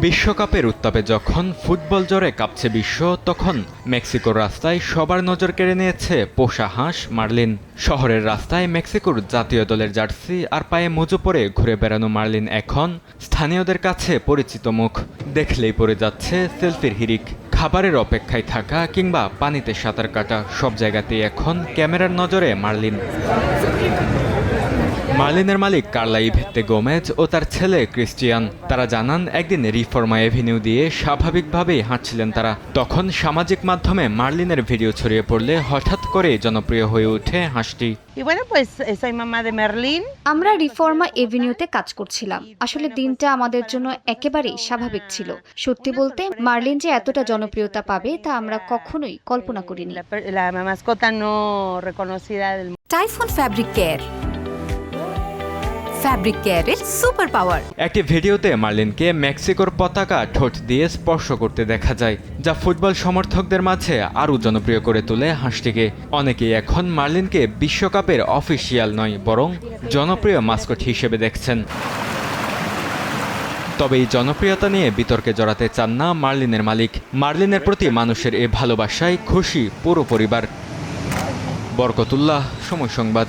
বিশ্বকাপের উত্তাপে যখন ফুটবল জ্বরে কাঁপছে বিশ্ব, তখন মেক্সিকোর রাস্তায় সবার নজর কেড়ে নিয়েছে পোষা হাঁস মার্লিন। শহরের রাস্তায় মেক্সিকোর জাতীয় দলের জার্সি আর পায়ে মোজো পরে ঘুরে বেড়ানো মার্লিন এখন স্থানীয়দের কাছে পরিচিত মুখ। দেখলেই পড়ে যাচ্ছে সেলফির হিড়িক। খাবারের অপেক্ষায় থাকা কিংবা পানিতে সাঁতার কাটা, সব জায়গাতেই এখন ক্যামেরার নজরে মার্লিন। মার্লিনের মালিক কার্লা ইভেতে গোমেজ ও তার ছেলে ক্রিস্টিয়ান। তারা জানান, একদিন রিফর্মা এভিনিউ দিয়ে স্বাভাবিকভাবেই হাঁটছিলেন তারা। তখন সামাজিক মাধ্যমে মার্লিনের ভিডিও ছড়িয়ে পড়লে হঠাৎ করে জনপ্রিয় হয়ে ওঠে হাঁসটি। আমরা রিফর্মা এভিনিউতে কাজ করছিলাম। আসলে দিনটা আমাদের জন্য একেবারেই স্বাভাবিক ছিল। সত্যি বলতে, মার্লিন যে এতটা জনপ্রিয়তা পাবে তা আমরা কখনোই কল্পনা করিনি। টাইফুন ফ্যাব্রিক কেয়ার, ফ্যাব্রিক কেয়ারের সুপার পাওয়ার। একটি ভিডিওতে মার্লিনকে মেক্সিকোর পতাকা ঠোঁট দিয়ে স্পর্শ করতে দেখা যায়, যা ফুটবল সমর্থকদের মাঝে আরও জনপ্রিয় করে তোলে হাঁসটিকে। অনেকেই এখন মার্লিনকে বিশ্বকাপের অফিসিয়াল নয়, বরং জনপ্রিয় মাস্কট হিসেবে দেখছেন। তবে এই জনপ্রিয়তা নিয়ে বিতর্কে জড়াতে চান না মার্লিনের মালিক। মার্লিনের প্রতি মানুষের এ ভালোবাসায় খুশি পুরো পরিবার। বরকতুল্লাহ, সময় সংবাদ।